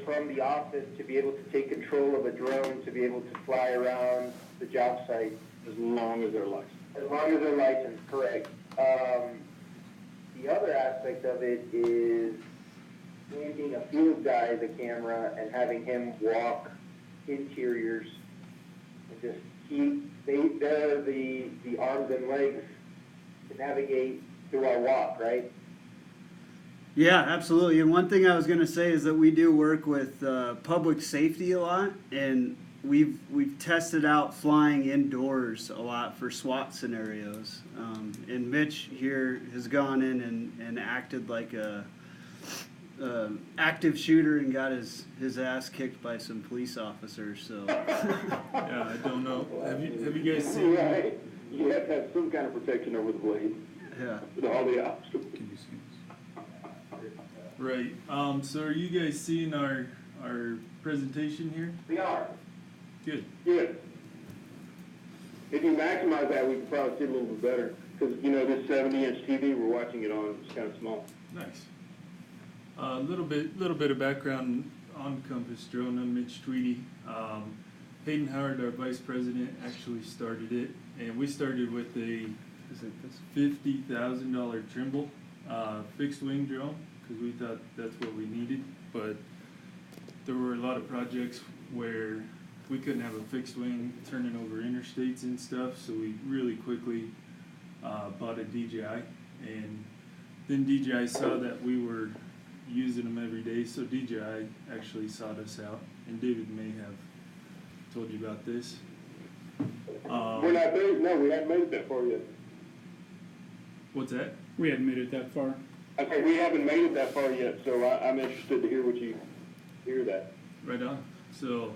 from the office to be able to take control of a drone, to be able to fly around the job site. As long as they're licensed. As long as they're licensed, correct. The other aspect of it is planting a field guy the camera and having him walk interiors and just they're the arms and legs to navigate through our walk, right? Yeah, absolutely. And one thing I was going to say is that we do work with public safety a lot, and we've tested out flying indoors a lot for SWAT scenarios. And Mitch here has gone in and acted like a active shooter and got his ass kicked by some police officers. So yeah, I don't know. Have you guys seen? Right. You have to have some kind of protection over the blade. yeah. With all the obstacles. Right. So are you guys seeing our presentation here? We are. Good. Yes. If you maximize that, we can probably see a little bit better. Because, you know, this 70-inch TV we're watching it on is kind of small. Nice. A little bit of background on Compass Drone. I'm Mitch Tweedy. Hayden Howard, our vice president, actually started it, and we started with a $50,000 Trimble fixed wing drone because we thought that's what we needed. But there were a lot of projects where we couldn't have a fixed wing turning over interstates and stuff, so we really quickly bought a DJI, and then DJI saw that we were using them every day, so DJI actually sought us out, and David may have told you about this. We're not there. No, we haven't made it that far yet. What's that? We hadn't made it that far. Okay, we haven't made it that far yet, so I'm interested to hear what you hear that. Right on. So,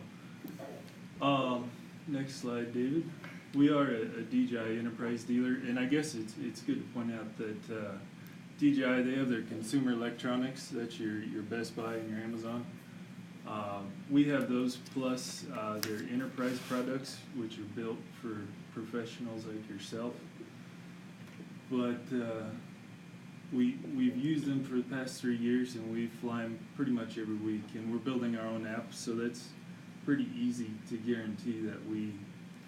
next slide, David. We are a DJI enterprise dealer, and I guess it's good to point out that DJI, they have their consumer electronics. That's your Best Buy and your Amazon. We have those plus their enterprise products, which are built for professionals like yourself. But we've used them for the past 3 years, and we fly them pretty much every week. And we're building our own app, so that's pretty easy to guarantee that we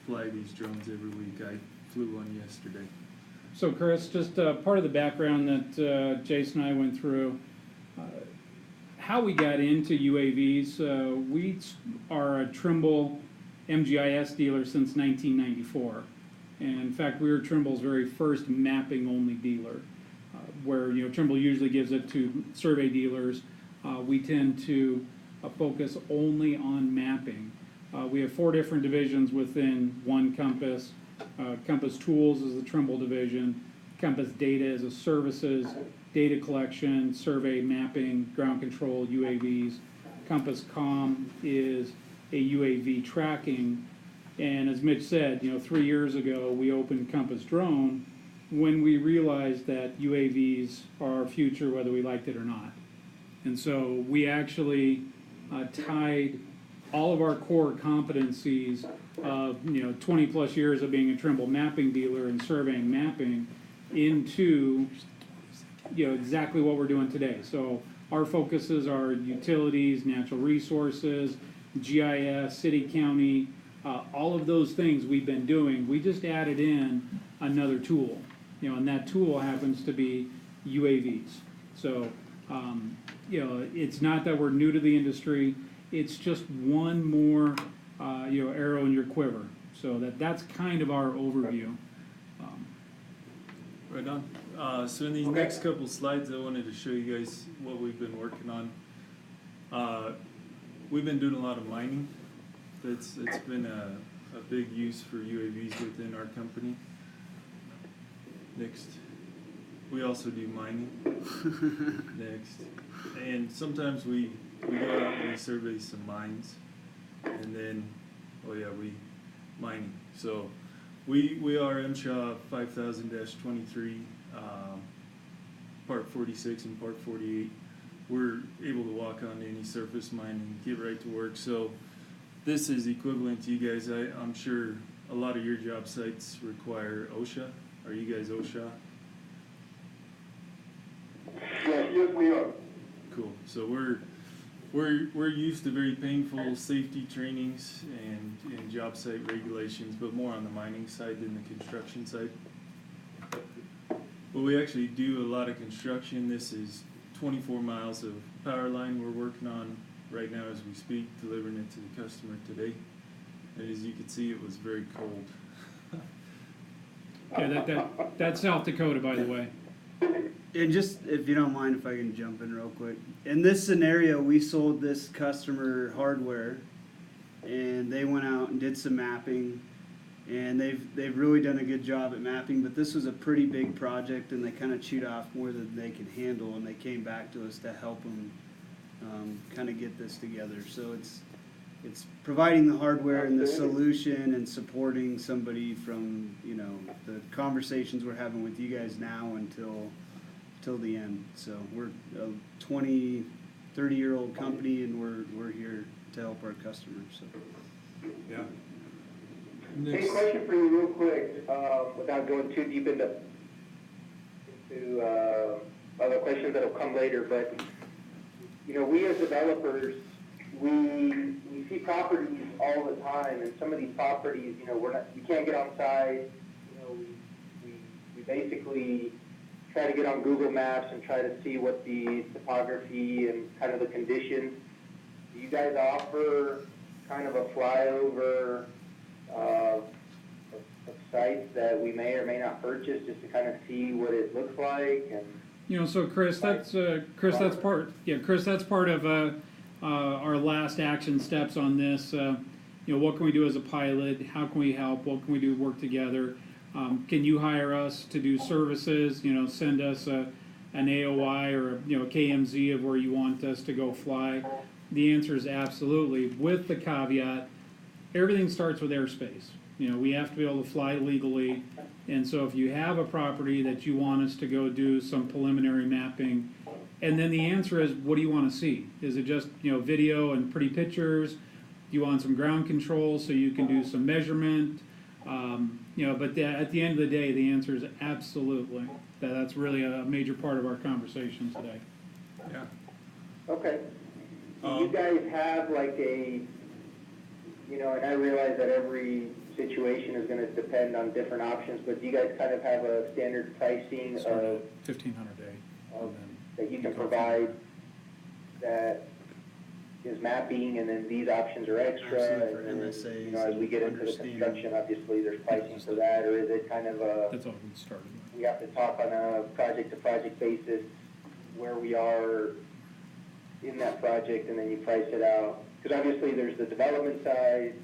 fly these drones every week. I flew one yesterday. So Chris, just part of the background that Jason and I went through, how we got into UAVs. We are a Trimble MGIS dealer since 1994. And in fact, we were Trimble's very first mapping-only dealer, where Trimble usually gives it to survey dealers. We tend to focus only on mapping. We have 4 different divisions within one Compass. Compass Tools is the Trimble division. Compass Data is a services, data collection, survey, mapping, ground control, UAVs. Compass Com is a UAV tracking. And as Mitch said, 3 years ago we opened Compass Drone when we realized that UAVs are our future whether we liked it or not. And so we actually tied all of our core competencies of 20 plus years of being a Trimble mapping dealer and surveying mapping into exactly what we're doing today. So our focuses are utilities, natural resources, GIS, city, county, all of those things we've been doing. We just added in another tool, and that tool happens to be UAVs. So it's not that we're new to the industry. It's just one more arrow in your quiver. So that's kind of our overview. Right on. So in these next couple slides, I wanted to show you guys what we've been working on. We've been doing a lot of mining. It's been a big use for UAVs within our company. Next. We also do mining. Next. And sometimes we go out and we survey some mines. And then, we mining. So we are MSHA 5000-23, Part 46 and Part 48. We're able to walk on any surface mine and get right to work. So this is equivalent to you guys. I'm sure a lot of your job sites require OSHA. Are you guys OSHA? Yes, we are. Cool. So we're used to very painful safety trainings and job site regulations, but more on the mining side than the construction side. But we actually do a lot of construction. This is 24 miles of power line we're working on right now as we speak, delivering it to the customer today. And as you can see, it was very cold. Yeah, that's South Dakota, by the way. And just, if you don't mind, if I can jump in real quick. In this scenario, we sold this customer hardware, and they went out and did some mapping, and they've really done a good job at mapping. But this was a pretty big project, and they kind of chewed off more than they could handle, and they came back to us to help them kind of get this together. So it's providing the hardware and the solution and supporting somebody from, you know, the conversations we're having with you guys now until the end. So we're a 20, 30-year-old company, and we're here to help our customers. So. Yeah. Hey, question for you real quick, without going too deep into other questions that'll come later, but, you know, we as developers, we see properties all the time, and some of these properties, you know, we can't get on site. You know, we basically try to get on Google Maps and try to see what the topography and kind of the conditions. Do you guys offer kind of a flyover of sites that we may or may not purchase just to kind of see what it looks like? And You know, so Chris, that's part of our last action steps on this. You know, what can we do as a pilot? How can we help? What can we do to work together? Can you hire us to do services? You know, send us an AOI or a KMZ of where you want us to go fly. The answer is absolutely, with the caveat, everything starts with airspace. You know, we have to be able to fly legally, and so if you have a property that you want us to go do some preliminary mapping, and then the answer is, what do you want to see? Is it just, you know, video and pretty pictures? Do you want some ground control so you can do some measurement? You know, but at the end of the day, the answer is absolutely. That's really a major part of our conversation today. Yeah. okay. Do you guys have like a, you know, and I realize that every situation is going to depend on different options, but do you guys kind of have a standard pricing of $1,500 a day. that you can provide that is mapping, and then these options are extra? Absolutely, for and then, MSAs you know, as we get into the understanding. construction, obviously there's pricing for that, or is it kind of That's all we started with. we have to talk on a project-to-project basis where we are in that project, and then you price it out? Because obviously there's the development side,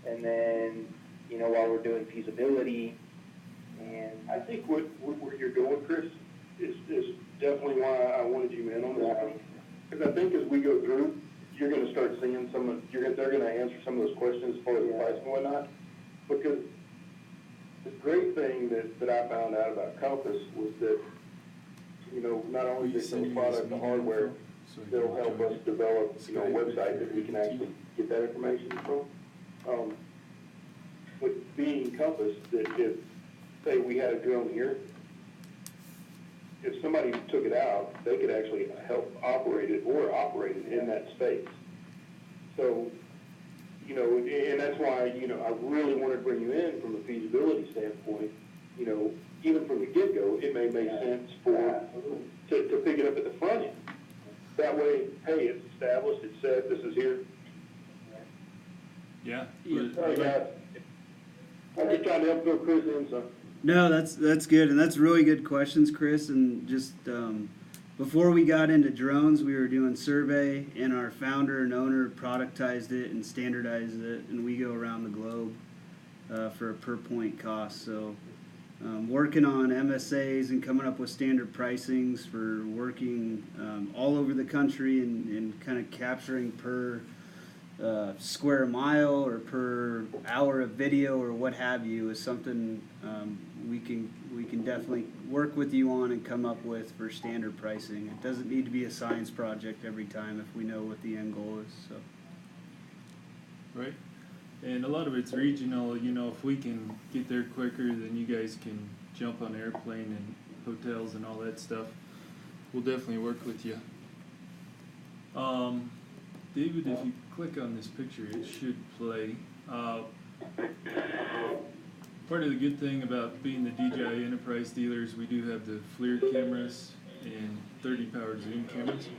and then, you know, while we're doing feasibility, and I think what you're doing, Chris, is definitely why I wanted you in on this. Because I think as we go through, you're going to start seeing they're going to answer some of those questions as far as the price and whatnot. Because the great thing that I found out about Compass was that, you know, not only do they sell product, the hardware, they'll help us develop, you know, a website that we can actually get that information from. With being Compass, that if, say, we had a drone here, if somebody took it out, they could actually help operate it or operate it in that space. So, you know, and that's why, you know, I really wanted to bring you in from a feasibility standpoint. You know, even from the get-go, it may make sense to pick it up at the front end. That way, hey, it's established, it's set, this is here. Yeah. Sorry, guys. I'm just trying to help fill Chris in, so. No, that's good, and that's really good questions, Chris. And just before we got into drones, we were doing survey, and our founder and owner productized it and standardized it, and we go around the globe for a per point cost. So working on MSAs and coming up with standard pricings for working all over the country and kind of capturing per square mile or per hour of video or what have you is something we can definitely work with you on and come up with for standard pricing. It doesn't need to be a science project every time if we know what the end goal is. So. Right. And a lot of it's regional. You know, if we can get there quicker, then you guys can jump on airplane and hotels and all that stuff. We'll definitely work with you. David, if you click on this picture, it should play. Part of the good thing about being the DJI Enterprise dealers, we do have the FLIR cameras and 30 power zoom cameras.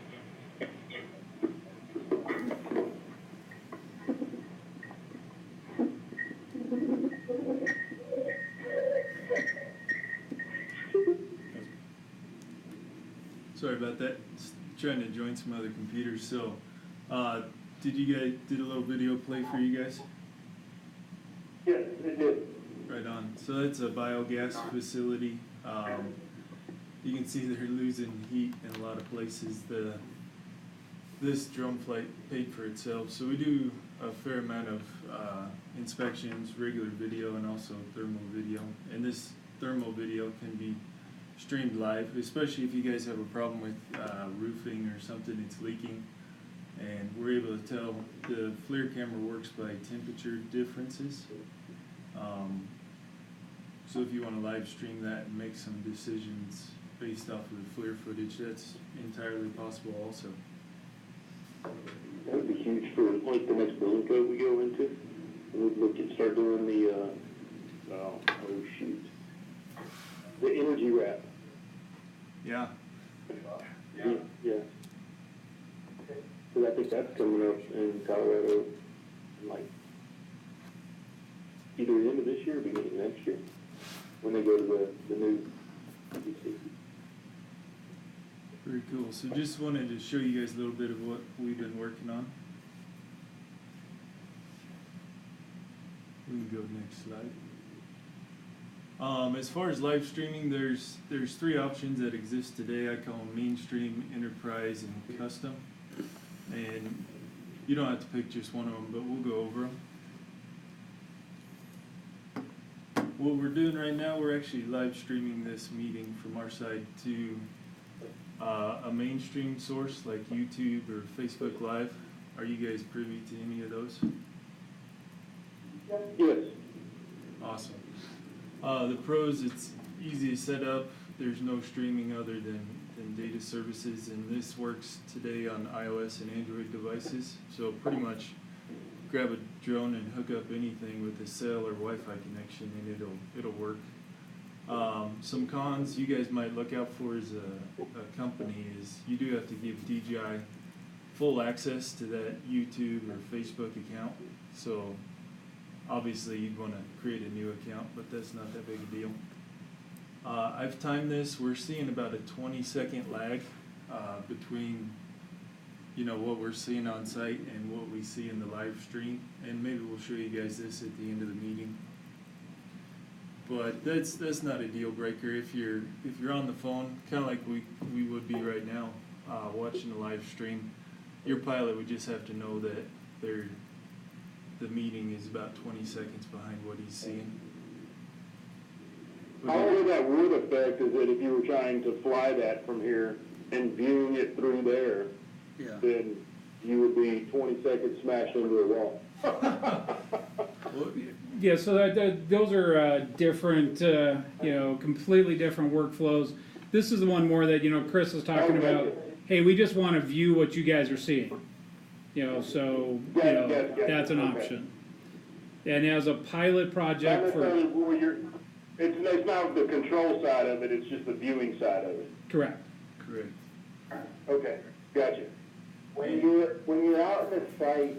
Sorry about that. Just trying to join some other computers. So, did a little video play for you guys? Yes, it did. Right on. So that's a biogas facility. You can see they're losing heat in a lot of places. This drone flight paid for itself. So we do a fair amount of inspections, regular video, and also thermal video. And this thermal video can be streamed live, especially if you guys have a problem with roofing or something that's leaking. And we're able to tell the FLIR camera works by temperature differences. So if you want to live stream that and make some decisions based off of the FLIR footage, that's entirely possible also. That would be huge for like the next building code we go into. We'd look at start doing the the energy wrap. Yeah. Yeah. Because I think that's coming up in Colorado, like either the end of this year or beginning of next year, when they go to the new DC. Very cool. So just wanted to show you guys a little bit of what we've been working on. We can go next slide. As far as live streaming, there's three options that exist today. I call them mainstream, enterprise, and custom. And you don't have to pick just one of them, but we'll go over them. What we're doing right now, we're actually live streaming this meeting from our side to a mainstream source like YouTube or Facebook Live. Are you guys privy to any of those? Yes. Awesome. The pros, it's easy to set up. There's no streaming other than data services, and this works today on iOS and Android devices. So pretty much grab a drone and hook up anything with a cell or Wi-Fi connection, and it'll work. Some cons you guys might look out for as a company is you do have to give DJI full access to that YouTube or Facebook account. So obviously you'd want to create a new account, but that's not that big a deal. I've timed this. We're seeing about a 20-second lag between what we're seeing on site and what we see in the live stream, and maybe we'll show you guys this at the end of the meeting. But that's not a deal breaker if you're on the phone, kind of like we would be right now, watching the live stream. Your pilot would just have to know that the meeting is about 20 seconds behind what he's seeing. However, that would affect is that if you were trying to fly that from here and viewing it through there, Yeah. then you would be 20 seconds smashed into a wall. Yeah, so those are different, completely different workflows. This is the one more that, Chris is talking about, hey, we just want to view what you guys are seeing. So, that's an option. And as a pilot project It's not the control side of it, it's just the viewing side of it. Correct. Correct. Okay, gotcha. When you're out in the site,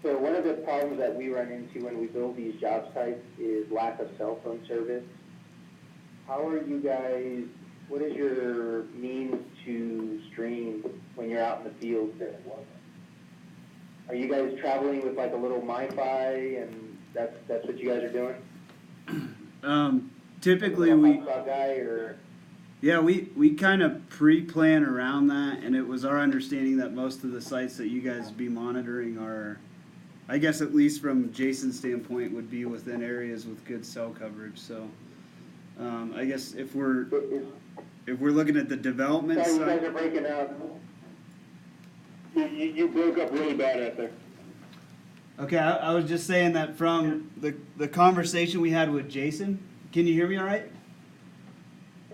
so one of the problems that we run into when we build these job sites is lack of cell phone service. How are you guys, what is your means to stream when you're out in the field? Are you guys traveling with like a little MiFi and that's what you guys are doing? Typically we kind of pre-plan around that, and it was our understanding that most of the sites that you guys be monitoring are, I guess at least from Jason's standpoint, would be within areas with good cell coverage. So I guess if we're looking at the development Sorry, you side, guys are breaking up. You broke up really bad out there. okay, I was just saying that from the conversation we had with Jason. Can you hear me all right?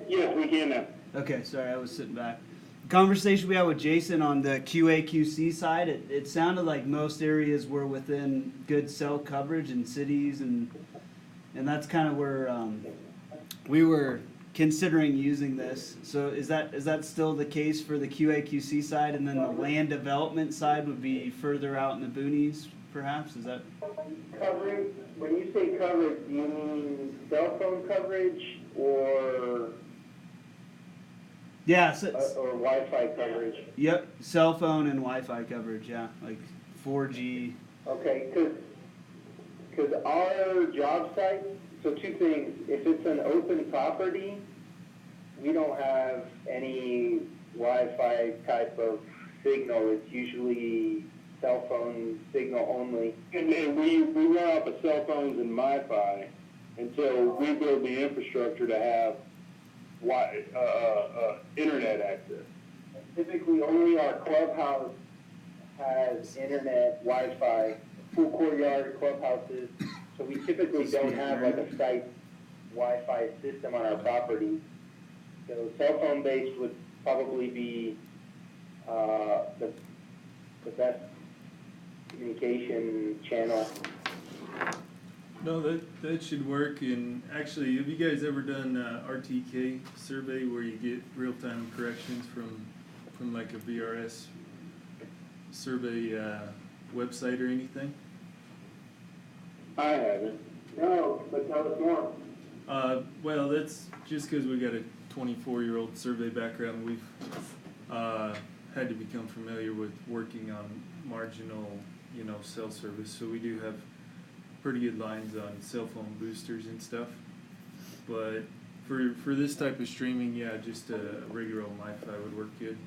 Yes, we can now. Okay, sorry, I was sitting back. conversation we had with Jason on the QA/QC side, it sounded like most areas were within good cell coverage in cities, and that's kind of where we were considering using this. So is that still the case for the QA/QC side, and then the land development side would be further out in the boonies, perhaps? Is that? Coverage, when you say coverage, do you mean cell phone coverage or Yeah. So, or Wi-Fi coverage? yep. Cell phone and Wi-Fi coverage. Yeah, like 4G. Okay, because our job site, so two things, if it's an open property, we don't have any Wi-Fi type of signal. It's usually cell phone signal only. And we run off of cell phones and MiFi until we build the infrastructure to have internet access. Typically, only our clubhouse has internet, Wi-Fi, full courtyard clubhouses, so we typically don't have like a site Wi-Fi system on our property. So cell phone based would probably be the best communication channel. No, that should work. And actually, have you guys ever done RTK survey where you get real-time corrections from like a VRS survey website or anything? I haven't. No, but tell us more. Well, that's just because we got a 24-year-old survey background. We've had to become familiar with working on marginal, cell service. So we do have pretty good lines on cell phone boosters and stuff. But for this type of streaming, yeah, just a regular old MiFi would work good.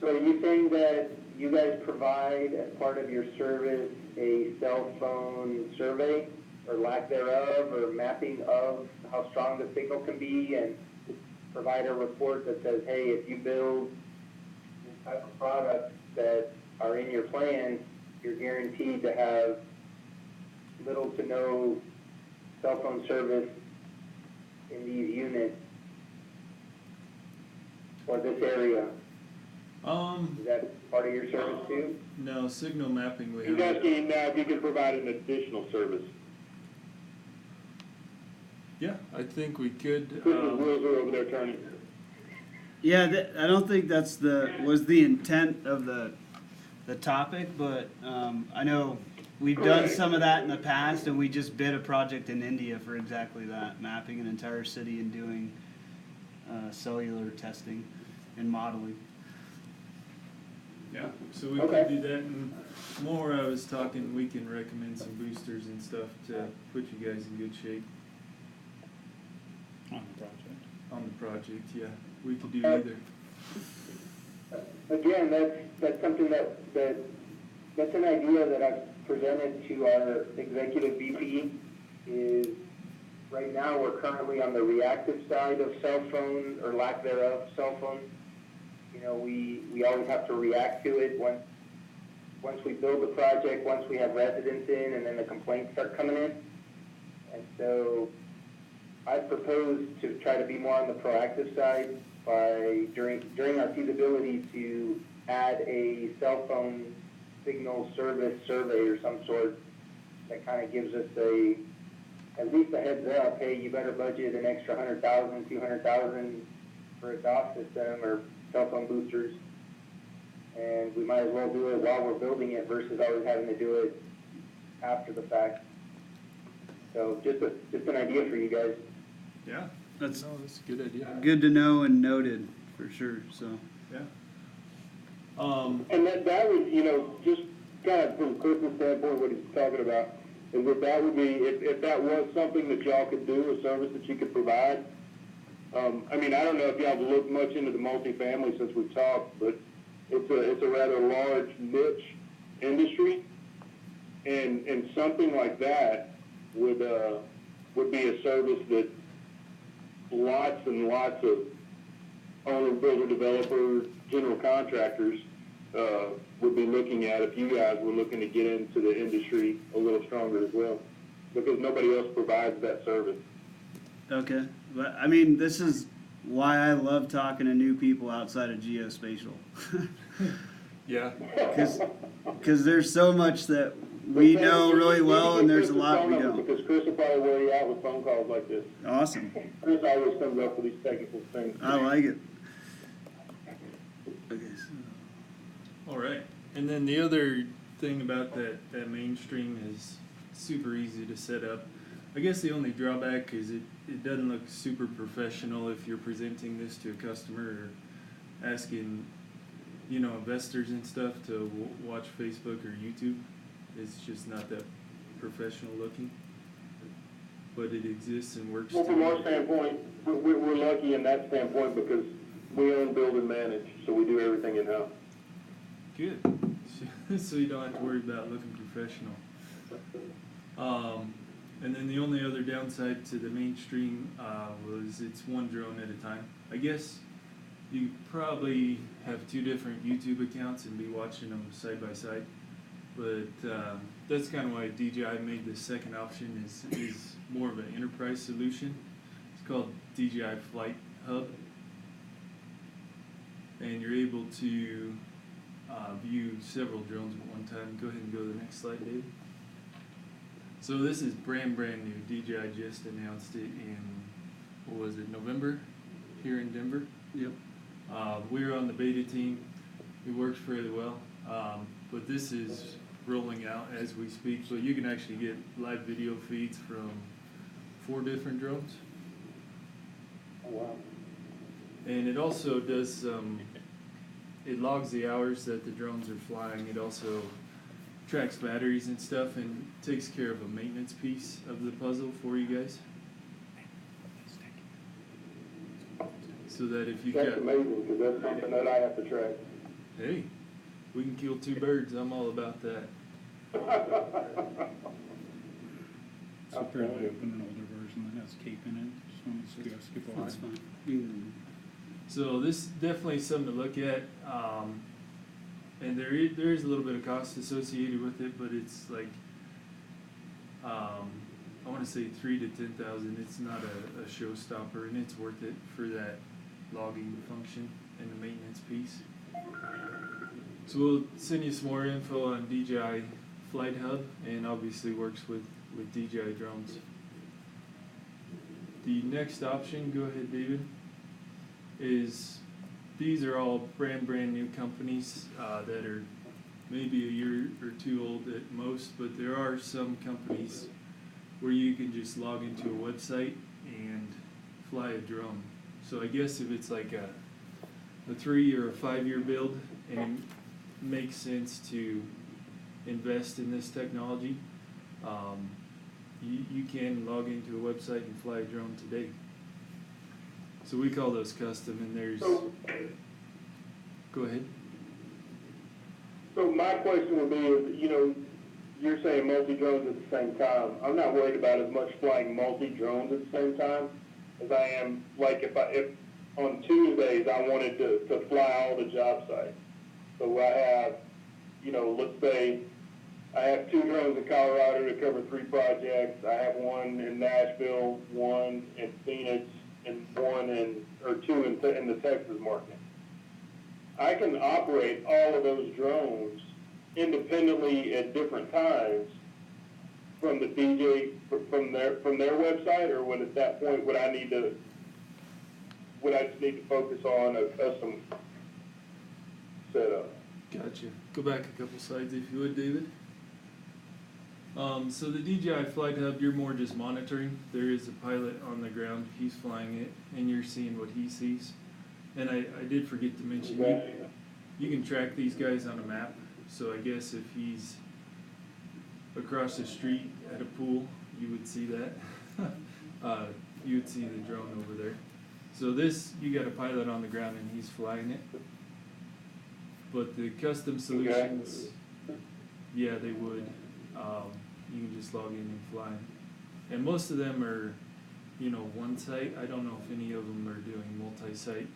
So are you saying that you guys provide as part of your service a cell phone survey or lack thereof or mapping of how strong the signal can be and provide a report that says, hey, if you build this type of products that are in your plan, you're guaranteed to have little to no cell phone service in these units or this area? Is that part of your service too? No, signal mapping we He's have. asking now if you can provide an additional service. Yeah, I think we could. Chris's wheels are over there turning. Yeah, I don't think that's was the intent of the topic, but I know we've done some of that in the past, and we just bid a project in India for exactly that, mapping an entire city and doing cellular testing and modeling. Yeah, so we Okay. could do that, and more I was talking, we can recommend some boosters and stuff to put you guys in good shape On the project. on the project, yeah. We could do either. Again, that's something that's an idea that I've presented to our executive VP is right now we're currently on the reactive side of cell phone or lack thereof cell phone. We always have to react to it once we build the project, once we have residents in, and then the complaints start coming in. And so I proposed to try to be more on the proactive side by during our feasibility to add a cell phone signal service survey or some sort that kind of gives us at least a heads up. Hey, you better budget an extra 100,000, 200,000 for a DOS system or cell phone boosters, and we might as well do it while we're building it versus always having to do it after the fact. So just an idea for you guys. Yeah, That's that's a good idea. good to know and noted for sure. So Yeah. And that would, just kind of from Chris's standpoint, what he's talking about, is that would be, if that was something that y'all could do, a service that you could provide. I don't know if y'all have looked much into the multifamily since we've talked, but it's a rather large niche industry, and something like that would be a service that lots and lots of owner, builder, developer, general contractors would be looking at if you guys were looking to get into the industry a little stronger as well, because nobody else provides that service. okay, but this is why I love talking to new people outside of geospatial. Yeah. Because there's so much that we know really well, and there's a lot we don't. Because Chris will probably wear you out with phone calls like this. Awesome. Chris always comes up with these technical things. I like it. Okay, All right. And then the other thing about that mainstream is super easy to set up. I guess the only drawback is it doesn't look super professional if you're presenting this to a customer or asking, investors and stuff to watch Facebook or YouTube. It's just not that professional looking. But it exists and works. Well, from our standpoint, we're lucky in that standpoint because we own, build, and manage, so we do everything in-house. Good. So you don't have to worry about looking professional. And then the only other downside to the mainstream was it's one drone at a time. I guess you probably have 2 different YouTube accounts and be watching them side by side. But that's kind of why DJI made the second option is more of an enterprise solution. It's called DJI Flight Hub. And you're able to view several drones at one time. Go ahead and go to the next slide, Dave. So this is brand new. DJI just announced it in, what was it, November, here in Denver. Yep. We're on the beta team. It works fairly well. But this is rolling out as we speak. So you can actually get live video feeds from 4 different drones. Oh, wow. And it also does it logs the hours that the drones are flying. It also tracks batteries and stuff and takes care of a maintenance piece of the puzzle for you guys. So that if you've That's got, amazing, because that's something that I have to track. hey, we can kill 2 birds. I'm all about that. So apparently open an older version that has cape in it. Just want to skip over. That's fine. You So this is definitely something to look at, and there is a little bit of cost associated with it, but it's like I want to say 3,000 to 10,000. It's not a showstopper, and it's worth it for that logging function and the maintenance piece. So we'll send you some more info on DJI Flight Hub, and obviously works with DJI drones. The next option, go ahead, David, is these are all brand new companies that are maybe a year or 2 old at most, but there are some companies where you can just log into a website and fly a drone. So I guess if it's like a 3 or a 5 year build and it makes sense to invest in this technology, you can log into a website and fly a drone today. So we call those custom, and there's, go ahead. So my question would be, is, you're saying multi-drones at the same time. I'm not worried about as much flying multi-drones at the same time as I am, like if on Tuesdays I wanted to fly all the job sites. So I have, let's say I have 2 drones in Colorado to cover 3 projects. I have 1 in Nashville, 1 in Phoenix, and 2 in the Texas market. I can operate all of those drones independently at different times from the DJ from their website, or would at that point would I just need to focus on a custom setup? Gotcha. Go back a couple slides if you would, David. So the DJI Flight Hub, you're more just monitoring. There is a pilot on the ground. He's flying it, and you're seeing what he sees. And I did forget to mention, you can track these guys on a map. So I guess if he's across the street at a pool, you would see that. You would see the drone over there. So this, you got a pilot on the ground and he's flying it. But the custom solutions, yeah, they would. You can just log in and fly. And most of them are, one site. I don't know if any of them are doing multi-site,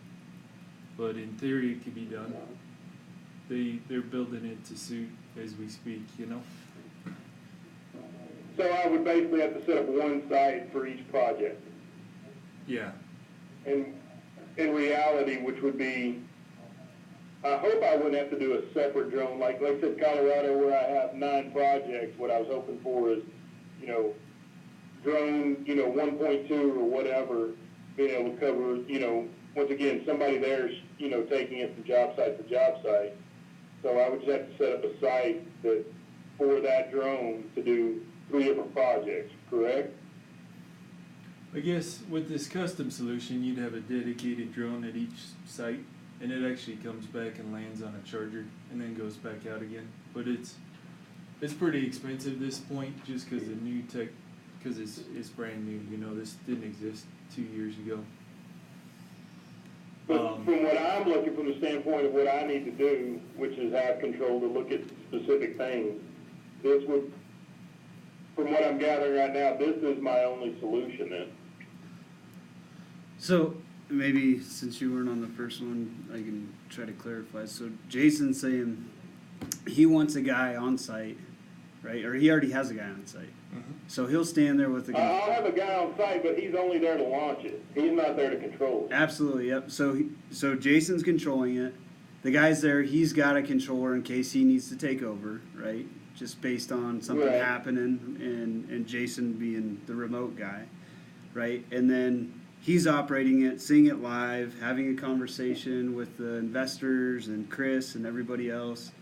but in theory it could be done. They're building it to suit as we speak, So I would basically have to set up one site for each project. Yeah. And in reality, which would be, I hope I wouldn't have to do a separate drone. Like I said, Colorado, where I have 9 projects, what I was hoping for is, drone, 1.2 or whatever, being able to cover, once again, somebody there's, taking it from job site to job site. So I would just have to set up a site that, for that drone to do 3 different projects, correct? I guess with this custom solution, you'd have a dedicated drone at each site, and it actually comes back and lands on a charger and then goes back out again. But it's pretty expensive at this point, just because the new tech, because it's brand new. This didn't exist 2 years ago. But from what I'm looking from the standpoint of what I need to do, which is have control to look at specific things, this would, from what I'm gathering right now, this is my only solution then. So maybe since you weren't on the first one, I can try to clarify. So Jason's saying he wants a guy on site, right? Or he already has a guy on site. So he'll stand there with the guy. I'll have a guy on site, but he's only there to launch it. He's not there to control it. Absolutely, yep. So Jason's controlling it. The guy's there. He's got a controller in case he needs to take over, right? Just based on something Right. happening and Jason being the remote guy, right? And then he's operating it, seeing it live, having a conversation with the investors and Chris and everybody else,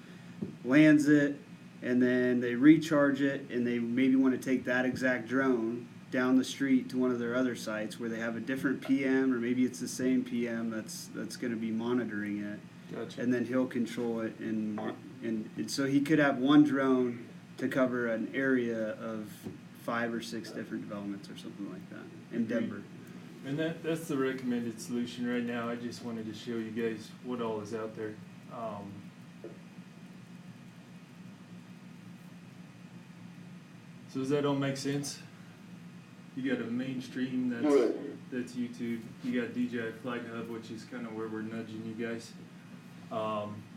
lands it, and then they recharge it, and they maybe want to take that exact drone down the street to one of their other sites where they have a different PM, or maybe it's the same PM that's going to be monitoring it. Gotcha. And then he'll control it, and so he could have one drone to cover an area of 5 or 6 different developments or something like that in Denver. And that's the recommended solution right now. I just wanted to show you guys what all is out there. So does that all make sense? You got a mainstream that's YouTube. You got DJI Flight Hub, which is kind of where we're nudging you guys.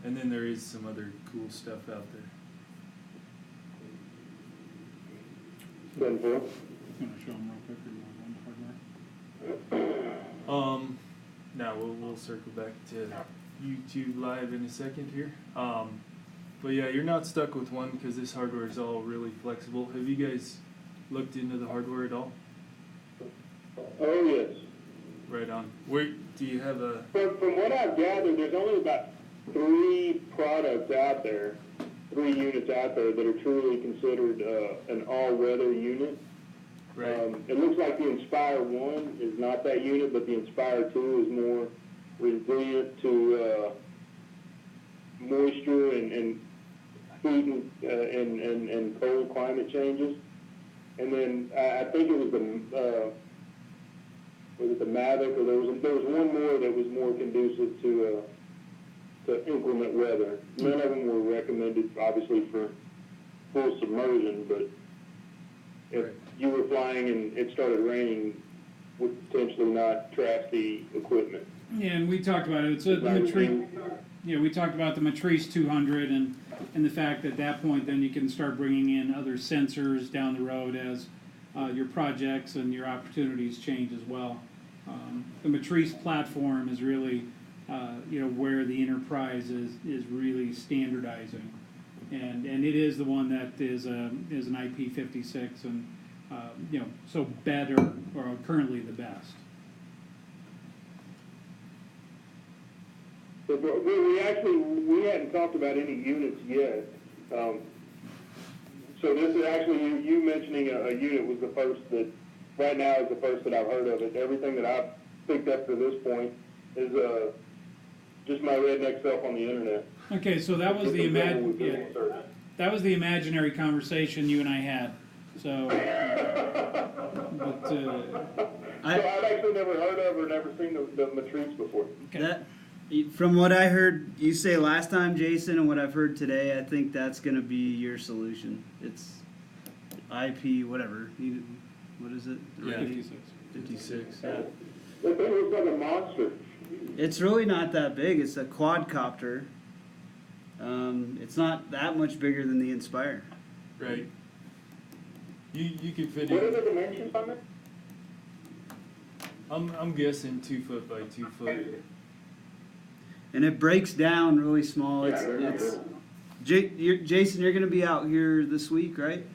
And then there is some other cool stuff out there. Good, Bill. Want to show them real quick, or you want to go on hardware? Now we'll circle back to YouTube Live in a second here. But yeah, you're not stuck with one because this hardware is all really flexible. Have you guys looked into the hardware at all? Oh, yes. Right on. Where do you have a? From what I've gathered, there's only about 3 products out there, 3 units out there that are truly considered an all-weather unit. Right. It looks like the Inspire 1 is not that unit, but the Inspire 2 is more resilient to moisture and heat and cold climate changes. And then I think it was the Mavic, or there was one more that was more conducive to inclement weather. None of them were recommended, obviously, for full submersion, but if you were flying and it started raining, would potentially not trash the equipment. Yeah, and we talked about it. It's the Matrice. Yeah, we talked about the Matrice 200 and the fact that at that point then you can start bringing in other sensors down the road as your projects and your opportunities change as well. The Matrice platform is really where the enterprise is really standardizing, and it is the one that is an IP56 and so better, or currently the best. But we hadn't talked about any units yet. So this is actually, you mentioning a unit was the first that, right now is the first that I've heard of it. Everything that I've picked up to this point is just my redneck self on the internet. Okay, so that was that was the imaginary conversation you and I had. So, I've actually never heard of or never seen the Matrice before. That, from what I heard you say last time, Jason, and what I've heard today, I think that's going to be your solution. It's IP, whatever. What is it? Yeah, 56. 56. Yeah. That thing looks like a monster. It's really not that big. It's a quadcopter. It's not that much bigger than the Inspire. Right. You can fit What are in. the dimensions on it? I'm guessing 2 foot by 2 foot. And it breaks down really small. Yeah, they're not It's little. Jason, you're gonna be out here this week, right?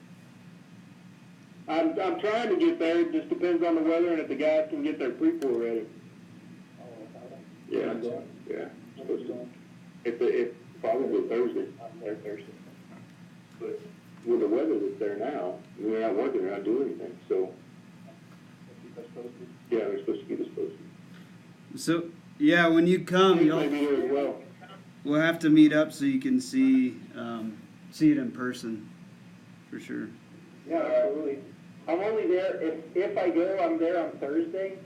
I'm trying to get there, it just depends on the weather and if the guys can get their pre-pour ready. Yeah, yeah, supposed to. If probably Thursday. I'm there Thursday. But with the weather that's there now, we're not working, they're not doing anything, so. Yeah, they're supposed to keep us posted. So yeah, when you come, They may be here as well. we'll have to meet up so you can see it in person, for sure. Yeah, absolutely. I'm only there, if I go, I'm there on Thursday,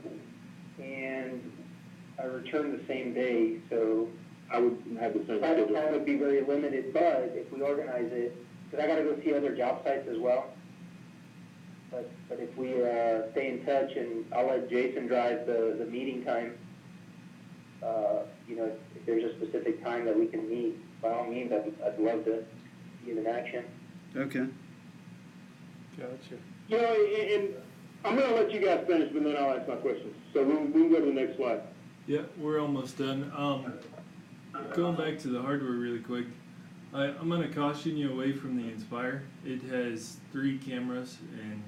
and I return the same day, so I would have the same side of schedule. town would be very limited, but if we organize it, because I gotta go see other job sites as well. But if we stay in touch, and I'll let Jason drive the meeting time, you know, if there's a specific time that we can meet, by all means, I'd love to see it in action. Okay. Gotcha. You know, and I'm gonna let you guys finish, but then I'll ask my questions. So we can go to the next slide. Yeah, we're almost done. Going back to the hardware really quick, I'm gonna caution you away from the Inspire. It has 3 cameras and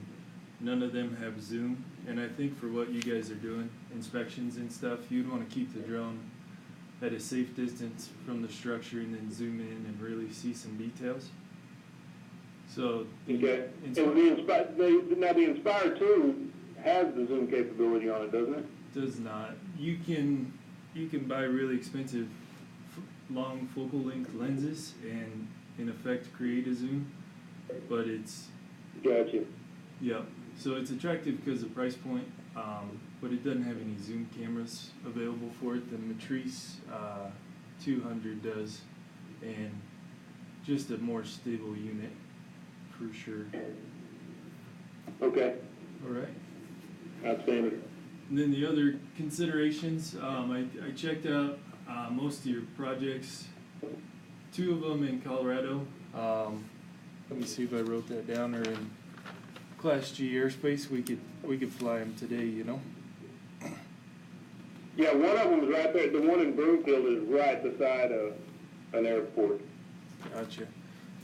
none of them have zoom. And I think for what you guys are doing, inspections and stuff, you'd wanna keep the drone at a safe distance from the structure and then zoom in and really see some details. So. Okay. Insp- And the Inspire 2 has the zoom capability on it, doesn't it? Does not. You can buy really expensive long focal length lenses and in effect create a zoom, but it's Gotcha. yeah. So it's attractive because of price point, but it doesn't have any zoom cameras available for it. The Matrice 200 does, and just a more stable unit for sure. Okay. All right. Outstanding. And then the other considerations, I checked out most of your projects, 2 of them in Colorado. Let me see if I wrote that down, or in Class G airspace. We could fly them today, you know. Yeah, one of them is right there. The one in Broomfield is right beside an airport. Gotcha.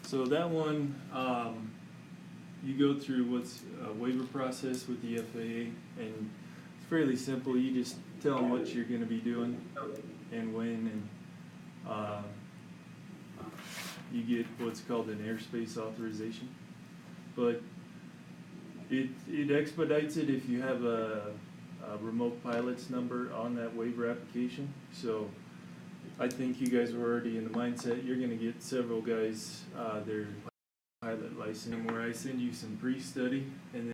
So that one, you go through what's a waiver process with the FAA, and it's fairly simple. You just tell them what you're going to be doing and when, and you get what's called an airspace authorization. But it expedites it if you have a remote pilot's number on that waiver application. So I think you guys were already in the mindset you're going to get several guys their pilot license, where I send you some pre-study and then